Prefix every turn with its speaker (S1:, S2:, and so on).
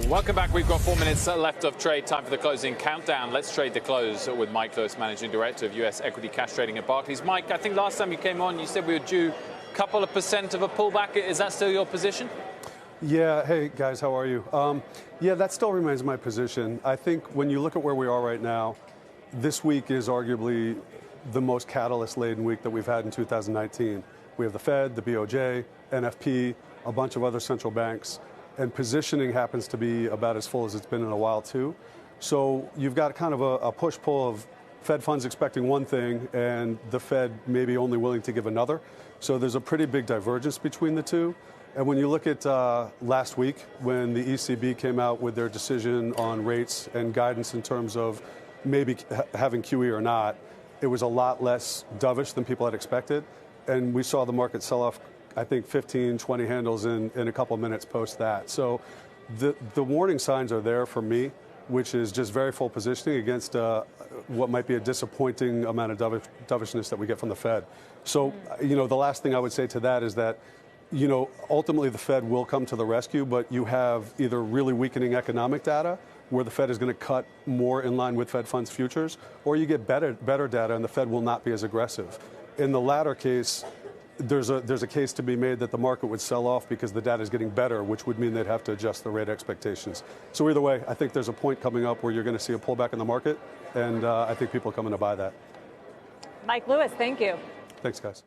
S1: Welcome back. We've got 4 minutes left of trade. Time for the closing countdown. Let's trade the close with Mike Lewis, Managing Director of U.S. Equity Cash Trading at Barclays. Mike, I think last time you came on, you said we were due a couple of % of a pullback. Is that still your position?
S2: Yeah. Hey, guys, how are you? Yeah, that still remains my position. I think when you look at where we are right now, this week is arguably the most catalyst-laden week that we've had in 2019. We have the Fed, the BOJ, NFP, a bunch of other central banks. And positioning happens to be about as full as it's been in a while, too. So you've got kind of a push-pull of Fed funds expecting one thing and the Fed maybe only willing to give another. So there's a pretty big divergence between the two. And when you look at last week, when the ECB came out with their decision on rates and guidance in terms of maybe having QE or not, it was a lot less dovish than people had expected. And we saw the market sell off, I think, 15, 20 handles in a couple of minutes post that. So the warning signs are there for me, which is just very full positioning against what might be a disappointing amount of dovishness that we get from the Fed. So, the last thing I would say to that is that, ultimately the Fed will come to the rescue, but you have either really weakening economic data where the Fed is going to cut more in line with Fed funds futures, or you get better data and the Fed will not be as aggressive. In the latter case, there's a case to be made that the market would sell off because the data is getting better, which would mean they'd have to adjust the rate expectations. So either way, I think there's a point coming up where you're going to see a pullback in the market, and I think people are coming to buy that.
S3: Mike Lewis, thank you.
S2: Thanks, guys.